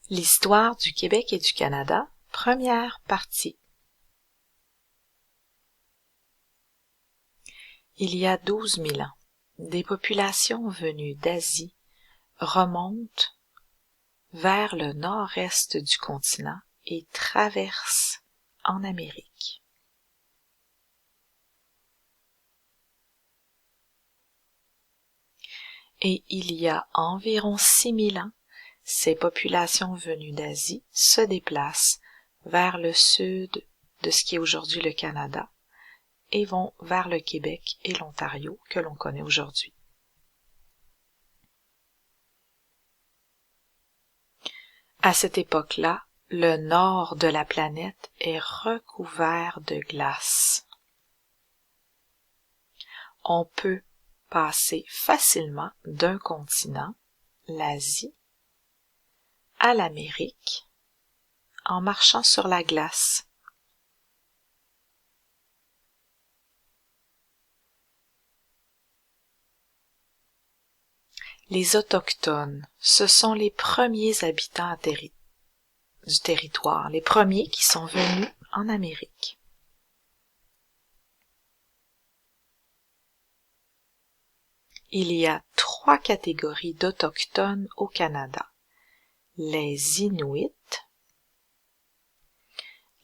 L'histoire du Québec et du Canada, première partie. Il y a 12 000 ans, des populations venues d'Asie remontent vers le nord-est du continent et traversent en Amérique. Et il y a environ 6 000 ans, ces populations venues d'Asie se déplacent vers le sud de ce qui est aujourd'hui le Canada et vont vers le Québec et l'Ontario que l'on connaît aujourd'hui. À cette époque-là, le nord de la planète est recouvert de glace. On peut passer facilement d'un continent, l'Asie, à l'Amérique, en marchant sur la glace. Les Autochtones, ce sont les premiers habitants du territoire, les premiers qui sont venus en Amérique. Il y a 3 catégories d'Autochtones au Canada. Les Inuits,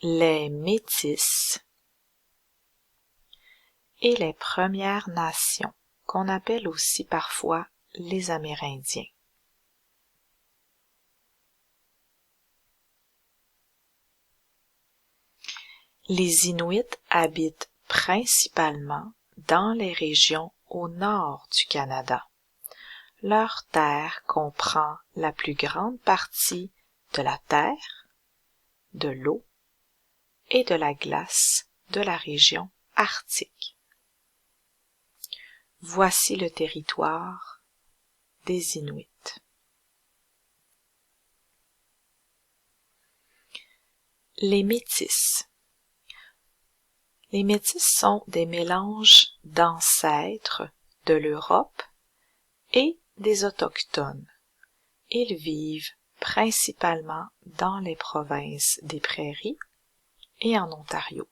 les Métis et les Premières Nations, qu'on appelle aussi parfois les Amérindiens. Les Inuits habitent principalement dans les régions au nord du Canada. Leur terre comprend la plus grande partie de la terre, de l'eau et de la glace de la région arctique. Voici le territoire des Inuits. Les Métis. Les Métis sont des mélanges d'ancêtres de l'Europe et des Autochtones. Ils vivent principalement dans les provinces des Prairies et en Ontario.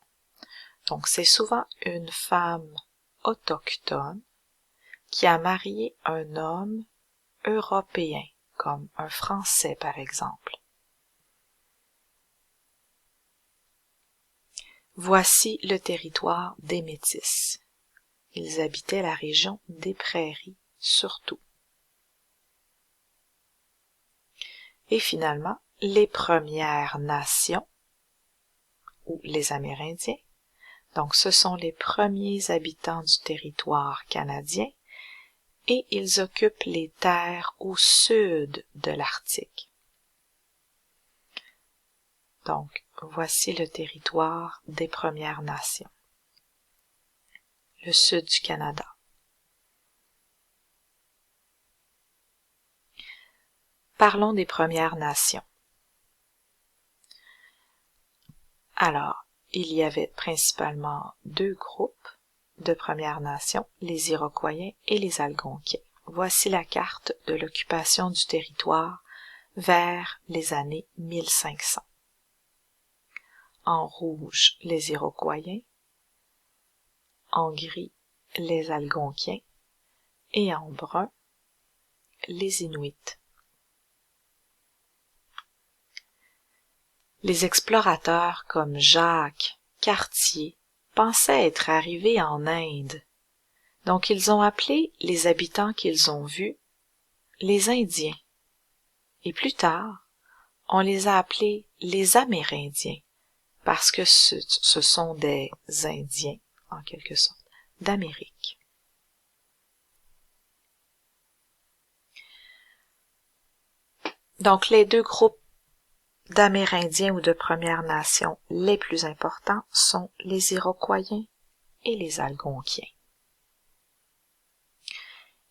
Donc c'est souvent une femme autochtone qui a marié un homme européen, comme un Français par exemple. Voici le territoire des Métis. Ils habitaient la région des Prairies surtout. Et finalement, les Premières Nations, ou les Amérindiens, donc ce sont les premiers habitants du territoire canadien, et ils occupent les terres au sud de l'Arctique. Donc, voici le territoire des Premières Nations. Le sud du Canada. Parlons des Premières Nations. Alors, il y avait principalement 2 groupes de Premières Nations, les Iroquois et les Algonquiens. Voici la carte de l'occupation du territoire vers les années 1500. En rouge, les Iroquois, en gris, les Algonquiens et en brun, les Inuits. Les explorateurs comme Jacques, Cartier pensaient être arrivés en Inde. Donc ils ont appelé les habitants qu'ils ont vus les Indiens. Et plus tard, on les a appelés les Amérindiens parce que ce sont des Indiens, en quelque sorte, d'Amérique. Donc les 2 groupes d'Amérindiens ou de Premières Nations les plus importants sont les Iroquois et les Algonquiens.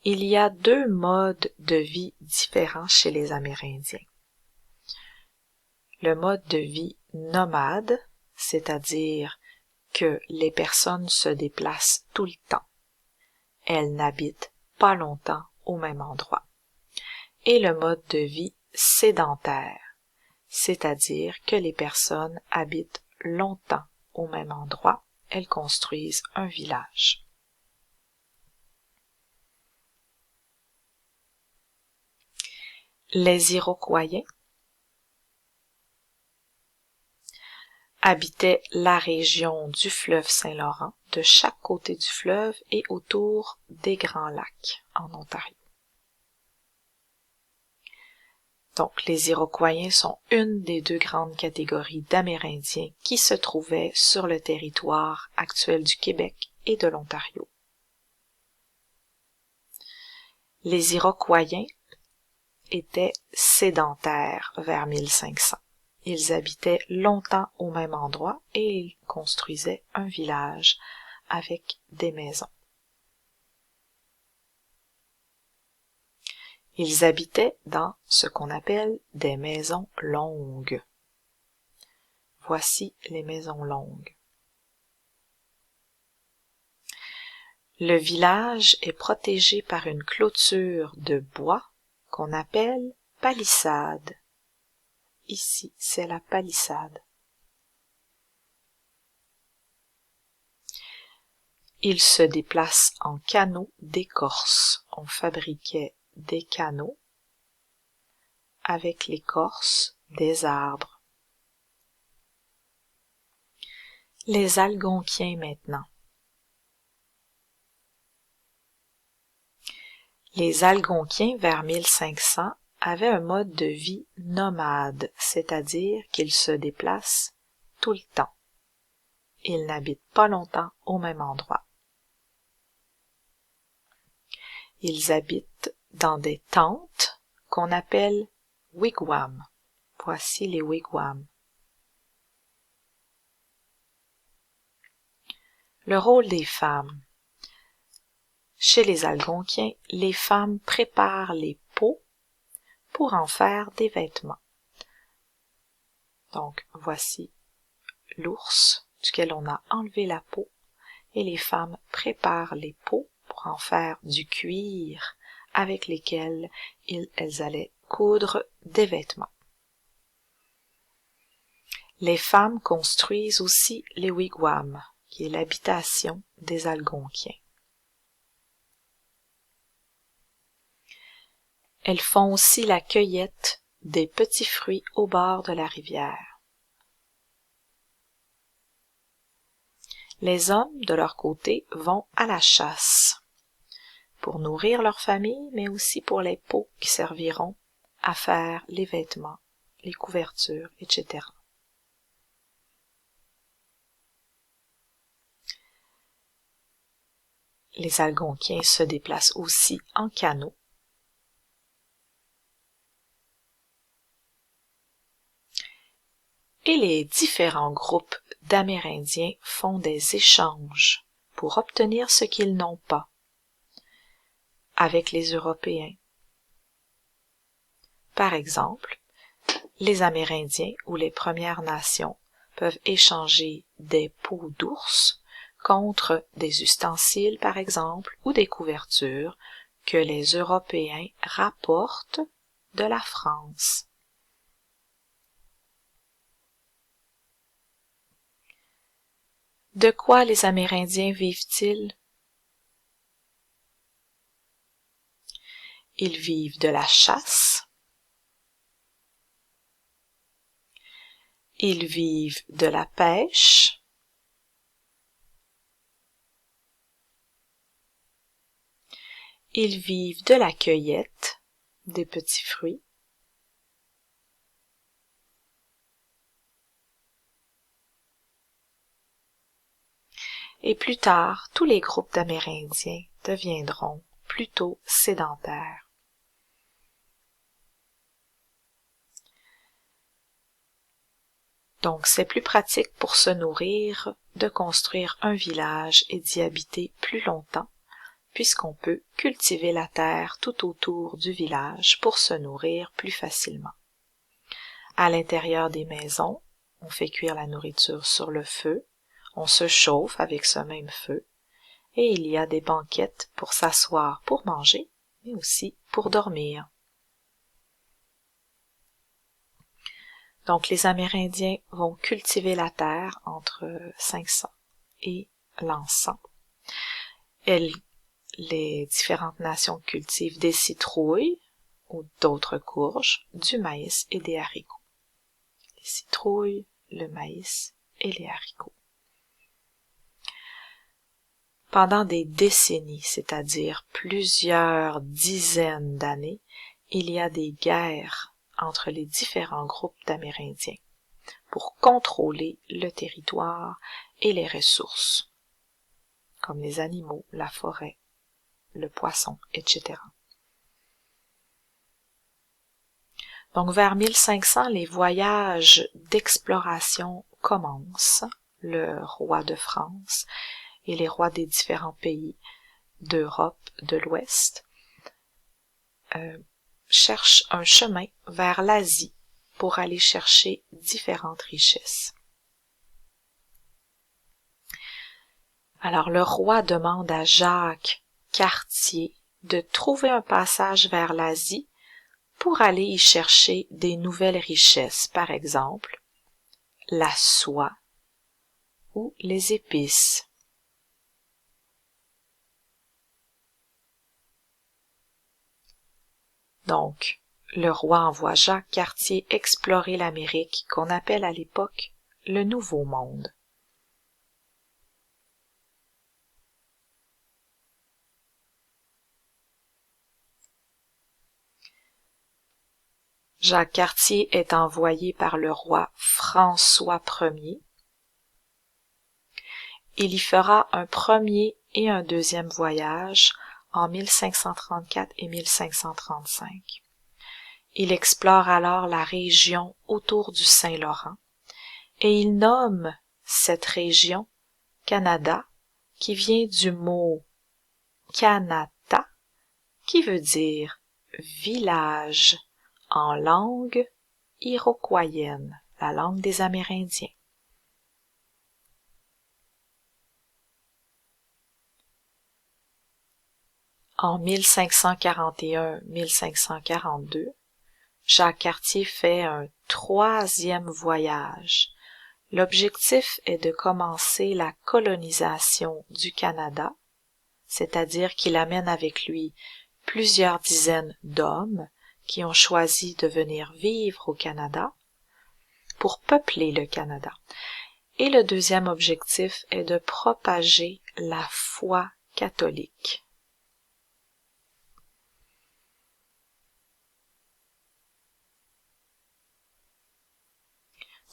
Il y a 2 modes de vie différents chez les Amérindiens. Le mode de vie nomade, c'est-à-dire que les personnes se déplacent tout le temps. Elles n'habitent pas longtemps au même endroit. Et le mode de vie sédentaire, c'est-à-dire que les personnes habitent longtemps au même endroit, elles construisent un village. Les Iroquois habitaient la région du fleuve Saint-Laurent, de chaque côté du fleuve et autour des Grands Lacs en Ontario. Donc, les Iroquois sont une des deux grandes catégories d'Amérindiens qui se trouvaient sur le territoire actuel du Québec et de l'Ontario. Les Iroquois étaient sédentaires vers 1500. Ils habitaient longtemps au même endroit et ils construisaient un village avec des maisons. Ils habitaient dans ce qu'on appelle des maisons longues. Voici les maisons longues. Le village est protégé par une clôture de bois qu'on appelle palissade. Ici, c'est la palissade. Il se déplace en canaux d'écorce. On fabriquait des canaux avec l'écorce des arbres. Les Algonquiens maintenant. Les Algonquiens vers 1500 avaient un mode de vie nomade, c'est-à-dire qu'ils se déplacent tout le temps. Ils n'habitent pas longtemps au même endroit. Ils habitent dans des tentes qu'on appelle wigwams. Voici les wigwams. Le rôle des femmes. Chez les Algonquiens, les femmes préparent les peaux pour en faire des vêtements. Donc, voici l'ours duquel on a enlevé la peau et les femmes préparent les peaux pour en faire du cuir avec lesquels elles allaient coudre des vêtements. Les femmes construisent aussi les wigwams, qui est l'habitation des Algonquiens. Elles font aussi la cueillette des petits fruits au bord de la rivière. Les hommes, de leur côté, vont à la chasse pour nourrir leur famille, mais aussi pour les peaux qui serviront à faire les vêtements, les couvertures, etc. Les Algonquiens se déplacent aussi en canot. Et les différents groupes d'Amérindiens font des échanges pour obtenir ce qu'ils n'ont pas avec les Européens. Par exemple, les Amérindiens ou les Premières Nations peuvent échanger des peaux d'ours contre des ustensiles, par exemple, ou des couvertures que les Européens rapportent de la France. De quoi les Amérindiens vivent-ils? Ils vivent de la chasse. Ils vivent de la pêche. Ils vivent de la cueillette des petits fruits. Et plus tard, tous les groupes d'Amérindiens deviendront plutôt sédentaires. Donc c'est plus pratique pour se nourrir de construire un village et d'y habiter plus longtemps, puisqu'on peut cultiver la terre tout autour du village pour se nourrir plus facilement. À l'intérieur des maisons, on fait cuire la nourriture sur le feu, on se chauffe avec ce même feu, et il y a des banquettes pour s'asseoir pour manger, mais aussi pour dormir. Donc les Amérindiens vont cultiver la terre entre 500 et l'an 100. Les différentes nations cultivent des citrouilles ou d'autres courges, du maïs et des haricots. Les citrouilles, le maïs et les haricots. Pendant des décennies, c'est-à-dire plusieurs dizaines d'années, il y a des guerres entre les différents groupes d'Amérindiens pour contrôler le territoire et les ressources, comme les animaux, la forêt, le poisson, etc. Donc vers 1500, les voyages d'exploration commencent. Le roi de France et les rois des différents pays d'Europe de l'Ouest cherchent un chemin vers l'Asie pour aller chercher différentes richesses. Alors le roi demande à Jacques Cartier de trouver un passage vers l'Asie pour aller y chercher des nouvelles richesses, par exemple la soie ou les épices. Donc, le roi envoie Jacques Cartier explorer l'Amérique qu'on appelle à l'époque le Nouveau Monde. Jacques Cartier est envoyé par le roi François Ier. Il y fera un premier et un deuxième voyage en 1534 et 1535. Il explore alors la région autour du Saint-Laurent et il nomme cette région Canada, qui vient du mot Kanata, qui veut dire village en langue iroquoienne, la langue des Amérindiens. En 1541-1542, Jacques Cartier fait un troisième voyage. L'objectif est de commencer la colonisation du Canada, c'est-à-dire qu'il amène avec lui plusieurs dizaines d'hommes qui ont choisi de venir vivre au Canada pour peupler le Canada. Et le deuxième objectif est de propager la foi catholique.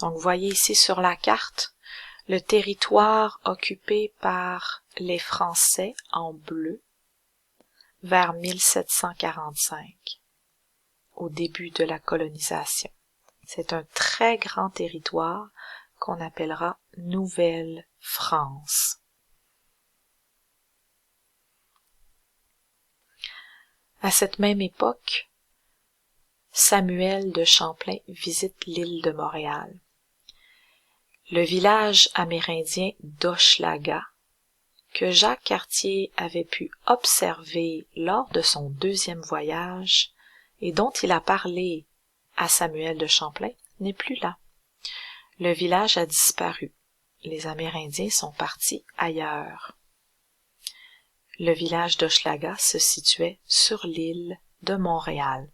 Donc, vous voyez ici sur la carte le territoire occupé par les Français en bleu vers 1745, au début de la colonisation. C'est un très grand territoire qu'on appellera Nouvelle-France. À cette même époque, Samuel de Champlain visite l'île de Montréal. Le village amérindien d'Hochelaga, que Jacques Cartier avait pu observer lors de son deuxième voyage et dont il a parlé à Samuel de Champlain, n'est plus là. Le village a disparu. Les Amérindiens sont partis ailleurs. Le village d'Hochelaga se situait sur l'île de Montréal.